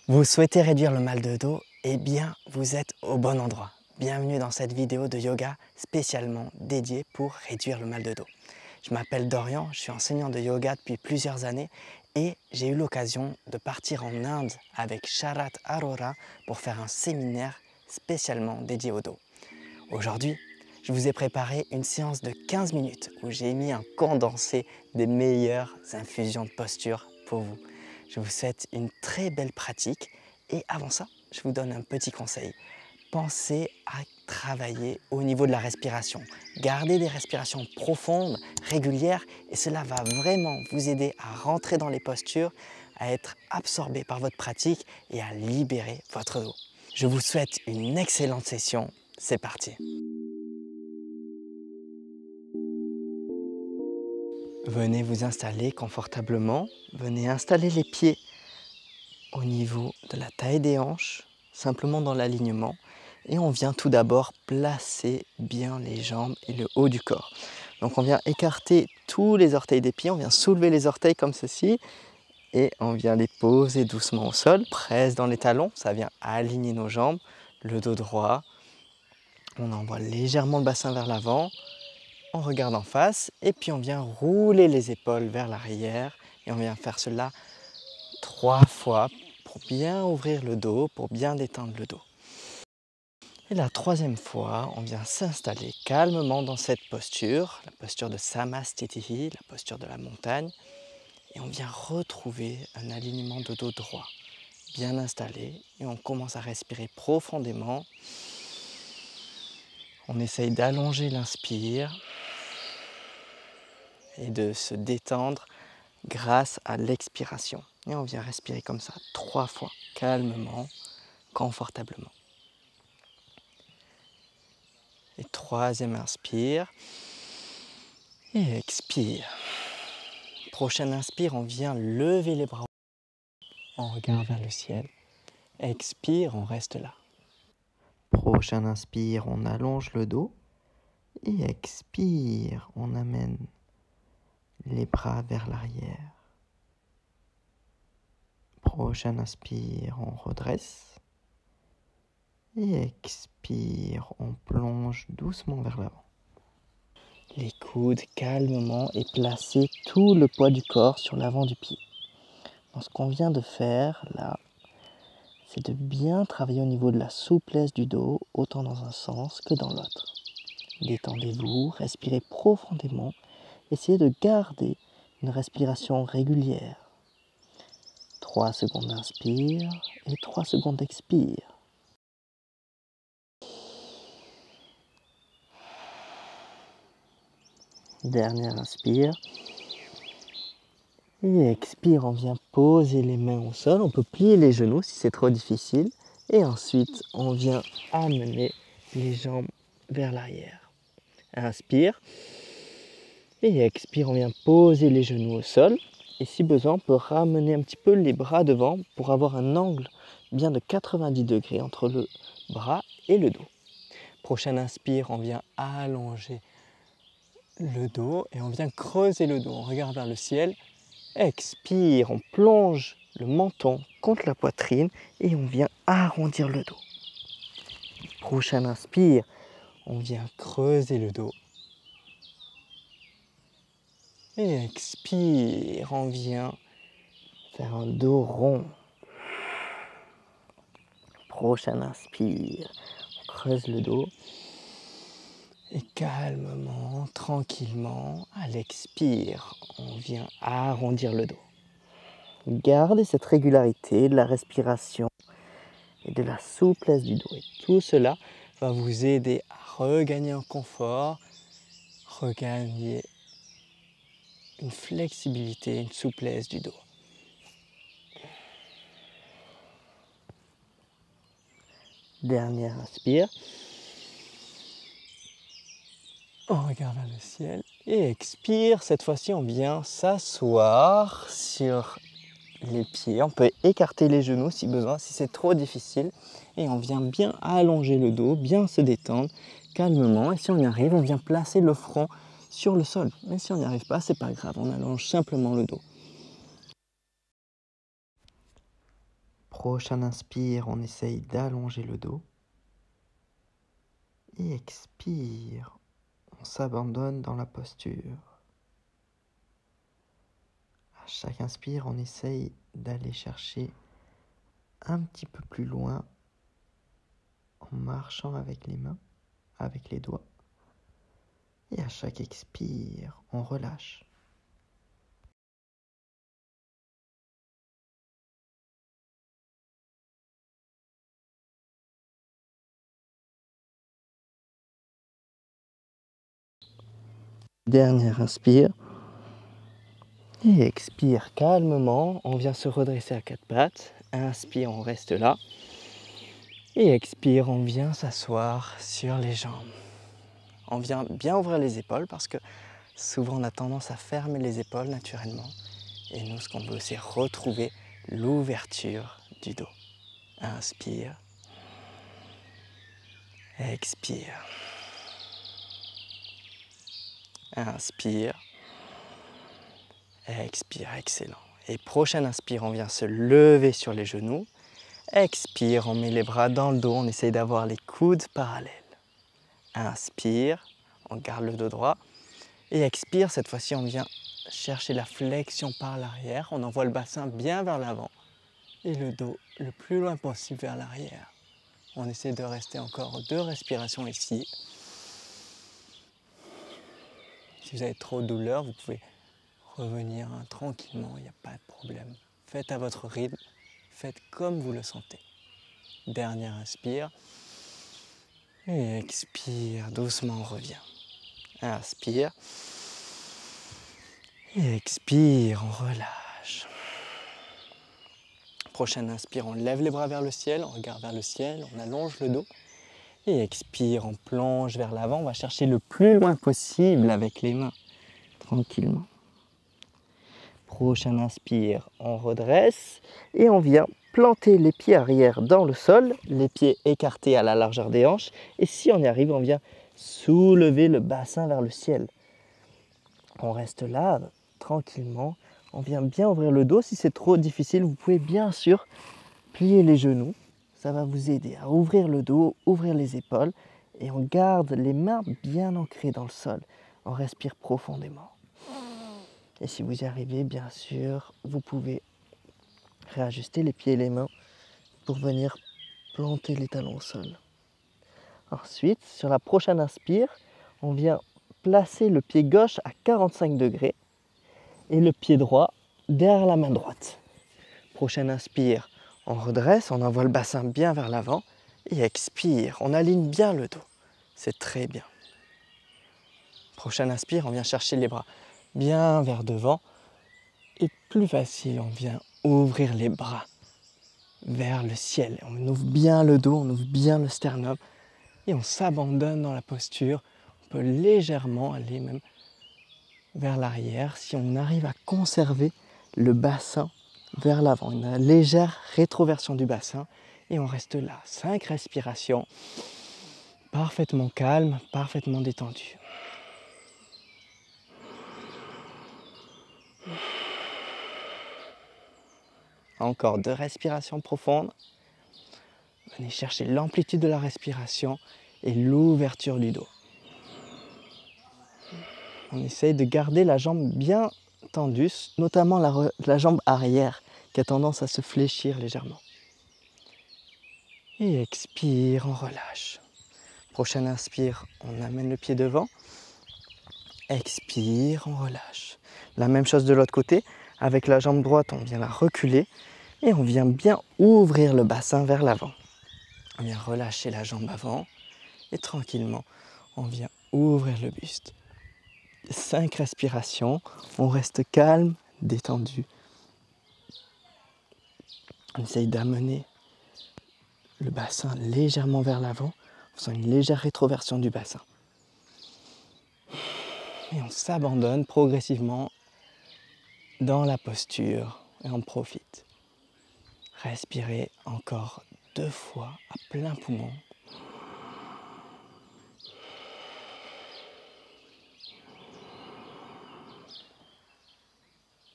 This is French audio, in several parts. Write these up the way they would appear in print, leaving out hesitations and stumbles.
Vous souhaitez réduire le mal de dos? Eh bien, vous êtes au bon endroit. Bienvenue dans cette vidéo de yoga spécialement dédiée pour réduire le mal de dos. Je m'appelle Dorian, je suis enseignant de yoga depuis plusieurs années et j'ai eu l'occasion de partir en Inde avec Sharat Arora pour faire un séminaire spécialement dédié au dos. Aujourd'hui, je vous ai préparé une séance de 15 minutes où j'ai mis un condensé des meilleures infusions de posture pour vous. Je vous souhaite une très belle pratique et avant ça, je vous donne un petit conseil. Pensez à travailler au niveau de la respiration. Gardez des respirations profondes, régulières et cela va vraiment vous aider à rentrer dans les postures, à être absorbé par votre pratique et à libérer votre dos. Je vous souhaite une excellente session. C'est parti. Venez vous installer confortablement. Venez installer les pieds au niveau de la taille des hanches, simplement dans l'alignement. Et on vient tout d'abord placer bien les jambes et le haut du corps. Donc on vient écarter tous les orteils des pieds, on vient soulever les orteils comme ceci et on vient les poser doucement au sol. Presse dans les talons, ça vient aligner nos jambes, le dos droit. On envoie légèrement le bassin vers l'avant. On regarde en face et puis on vient rouler les épaules vers l'arrière et on vient faire cela 3 fois pour bien ouvrir le dos, pour bien détendre le dos. Et la 3e fois, on vient s'installer calmement dans cette posture, la posture de Samastitihi, la posture de la montagne, et on vient retrouver un alignement de dos droit, bien installé, et on commence à respirer profondément. On essaye d'allonger l'inspire et de se détendre grâce à l'expiration. Et on vient respirer comme ça 3 fois, calmement, confortablement. Et 3e inspire et expire. Prochaine inspire, on vient lever les bras, on regarde vers le ciel. Expire, on reste là. Prochaine inspire, on allonge le dos. Et expire, on amène les bras vers l'arrière. Prochaine inspire, on redresse. Et expire, on plonge doucement vers l'avant. Les coudes calmement et placez tout le poids du corps sur l'avant du pied. Donc, ce qu'on vient de faire là, c'est de bien travailler au niveau de la souplesse du dos, autant dans un sens que dans l'autre. Détendez-vous, respirez profondément, essayez de garder une respiration régulière. 3 secondes d'inspire et 3 secondes d'expire. Dernière inspire. Et expire, on vient poser les mains au sol. On peut plier les genoux si c'est trop difficile. Et ensuite, on vient amener les jambes vers l'arrière. Inspire. Et expire, on vient poser les genoux au sol. Et si besoin, on peut ramener un petit peu les bras devant pour avoir un angle bien de 90 degrés entre le bras et le dos. Prochaine inspire, on vient allonger le dos et on vient creuser le dos. On regarde vers le ciel. Expire, on plonge le menton contre la poitrine et on vient arrondir le dos. Prochaine inspire, on vient creuser le dos. Et expire, on vient faire un dos rond. Prochaine inspire, on creuse le dos. Et calmement, tranquillement, à l'expire, on vient arrondir le dos. Gardez cette régularité de la respiration et de la souplesse du dos. Et tout cela va vous aider à regagner en confort, regagner une flexibilité, une souplesse du dos. Dernière inspire. On regarde vers le ciel et expire. Cette fois-ci, on vient s'asseoir sur les pieds. On peut écarter les genoux si besoin, si c'est trop difficile. Et on vient bien allonger le dos, bien se détendre calmement. Et si on y arrive, on vient placer le front sur le sol. Mais si on n'y arrive pas, c'est pas grave, on allonge simplement le dos. Prochain inspire, on essaye d'allonger le dos. Et expire, on s'abandonne dans la posture. À chaque inspire, on essaye d'aller chercher un petit peu plus loin en marchant avec les mains, avec les doigts. Et à chaque expire, on relâche. Dernier inspire. Et expire calmement, on vient se redresser à quatre pattes. Inspire, on reste là. Et expire, on vient s'asseoir sur les jambes. On vient bien ouvrir les épaules parce que souvent on a tendance à fermer les épaules naturellement. Et nous, ce qu'on veut, c'est retrouver l'ouverture du dos. Inspire. Expire. Inspire. Expire, excellent. Et prochaine inspire, on vient se lever sur les genoux. Expire, on met les bras dans le dos, on essaye d'avoir les coudes parallèles. Inspire, on garde le dos droit. Et expire, cette fois-ci, on vient chercher la flexion par l'arrière. On envoie le bassin bien vers l'avant et le dos le plus loin possible vers l'arrière. On essaie de rester encore 2 respirations ici. Si vous avez trop de douleur, vous pouvez revenir tranquillement, il n'y a pas de problème. Faites à votre rythme, faites comme vous le sentez. Dernière inspire. Et expire, doucement on revient. Inspire. Et expire, on relâche. Prochaine inspire, on lève les bras vers le ciel, on regarde vers le ciel, on allonge le dos. Et expire, on plonge vers l'avant, on va chercher le plus loin possible avec les mains, tranquillement. Prochain inspire, on redresse et on vient planter les pieds arrière dans le sol, les pieds écartés à la largeur des hanches. Et si on y arrive, on vient soulever le bassin vers le ciel. On reste là, tranquillement. On vient bien ouvrir le dos. Si c'est trop difficile, vous pouvez bien sûr plier les genoux. Ça va vous aider à ouvrir le dos, ouvrir les épaules. Et on garde les mains bien ancrées dans le sol. On respire profondément. Et si vous y arrivez, bien sûr, vous pouvez réajuster les pieds et les mains pour venir planter les talons au sol. Ensuite, sur la prochaine inspire, on vient placer le pied gauche à 45 degrés et le pied droit derrière la main droite. Prochaine inspire, on redresse, on envoie le bassin bien vers l'avant et expire, on aligne bien le dos. C'est très bien. Prochaine inspire, on vient chercher les bras bien vers devant. Et plus facile, on vient ouvrir les bras vers le ciel. On ouvre bien le dos, on ouvre bien le sternum et on s'abandonne dans la posture. On peut légèrement aller même vers l'arrière si on arrive à conserver le bassin vers l'avant. Une légère rétroversion du bassin et on reste là. 5 respirations, parfaitement calme, parfaitement détendu. Encore 2 respirations profondes. Venez chercher l'amplitude de la respiration et l'ouverture du dos. On essaye de garder la jambe bien tendue, notamment la jambe arrière qui a tendance à se fléchir légèrement. Et expire, on relâche. Prochaine inspire, on amène le pied devant. Expire, on relâche. La même chose de l'autre côté. Avec la jambe droite, on vient la reculer et on vient bien ouvrir le bassin vers l'avant. On vient relâcher la jambe avant et tranquillement, on vient ouvrir le buste. 5 respirations, on reste calme, détendu. On essaye d'amener le bassin légèrement vers l'avant, en faisant une légère rétroversion du bassin. Et on s'abandonne progressivement dans la posture et on profite. Respirez encore 2 fois à plein poumon.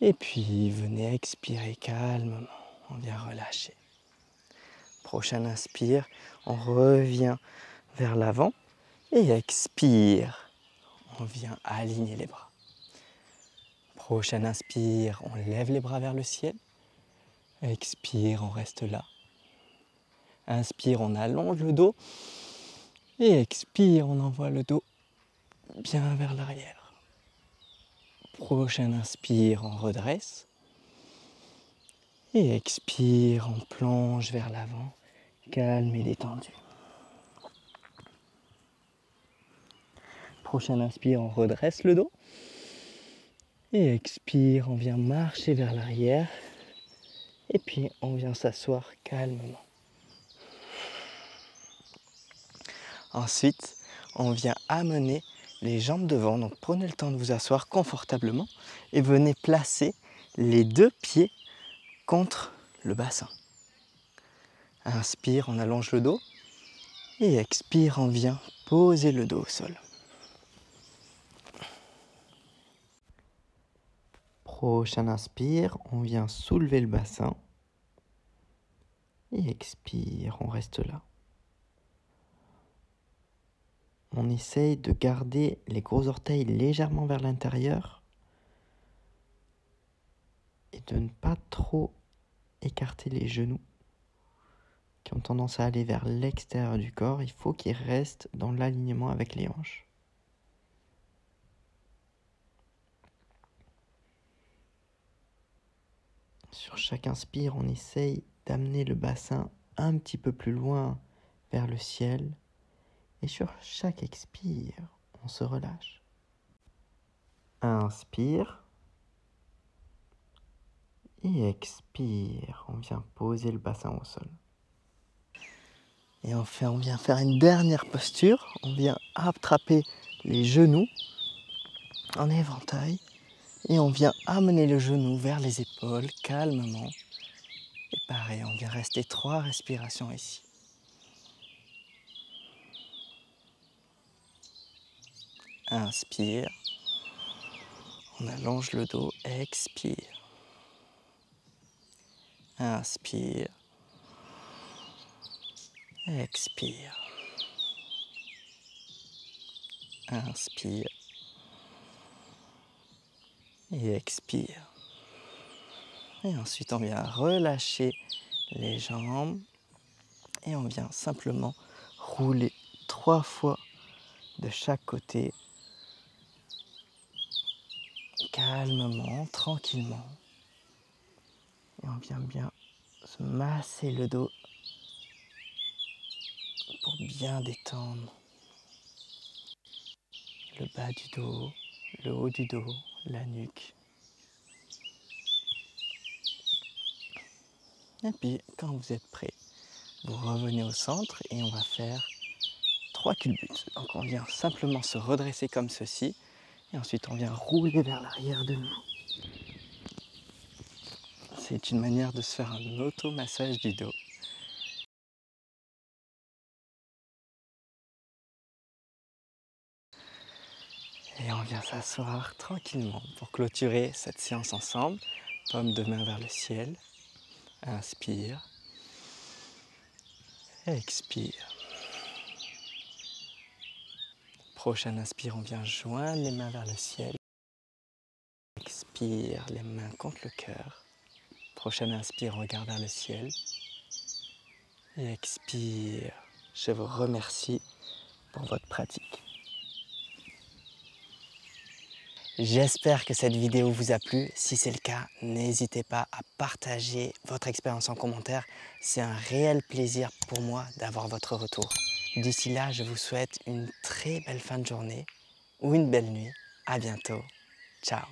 Et puis venez expirer calmement, on vient relâcher. Prochaine inspire, on revient vers l'avant. Et expire, on vient aligner les bras. Prochaine inspire, on lève les bras vers le ciel. Expire, on reste là. Inspire, on allonge le dos. Et expire, on envoie le dos bien vers l'arrière. Prochaine inspire, on redresse. Et expire, on plonge vers l'avant, calme et détendu. Prochaine inspire, on redresse le dos. Et expire, on vient marcher vers l'arrière. Et puis on vient s'asseoir calmement. Ensuite, on vient amener les jambes devant. Donc prenez le temps de vous asseoir confortablement et venez placer les deux pieds contre le bassin. Inspire, on allonge le dos. Et expire, on vient poser le dos au sol. Prochaine inspire, on vient soulever le bassin. Et expire, on reste là. On essaye de garder les gros orteils légèrement vers l'intérieur et de ne pas trop écarter les genoux qui ont tendance à aller vers l'extérieur du corps. Il faut qu'ils restent dans l'alignement avec les hanches. Sur chaque inspire, on essaye d'amener le bassin un petit peu plus loin vers le ciel. Et sur chaque expire, on se relâche. Inspire. Et expire. On vient poser le bassin au sol. Et enfin, on vient faire une dernière posture. On vient attraper les genoux en éventail. Et on vient amener le genou vers les épaules calmement. Et pareil, on vient rester 3 respirations ici. Inspire. On allonge le dos, expire. Inspire. Expire. Inspire. Et expire. Et ensuite, on vient relâcher les jambes. Et on vient simplement rouler 3 fois de chaque côté. Calmement, tranquillement. Et on vient bien se masser le dos pour bien détendre le bas du dos, le haut du dos, la nuque. Et puis, quand vous êtes prêt, vous revenez au centre et on va faire 3 culbutes. Donc on vient simplement se redresser comme ceci. Et ensuite, on vient rouler vers l'arrière de nouveau. C'est une manière de se faire un automassage du dos. Et on vient s'asseoir tranquillement pour clôturer cette séance ensemble. Paume de main vers le ciel. Inspire. Expire. Prochaine inspire, on vient joindre les mains vers le ciel. Expire, les mains contre le cœur. Prochaine inspire, on regarde vers le ciel. Et expire. Je vous remercie pour votre pratique. J'espère que cette vidéo vous a plu. Si c'est le cas, n'hésitez pas à partager votre expérience en commentaire. C'est un réel plaisir pour moi d'avoir votre retour. D'ici là, je vous souhaite une très belle fin de journée ou une belle nuit. À bientôt. Ciao.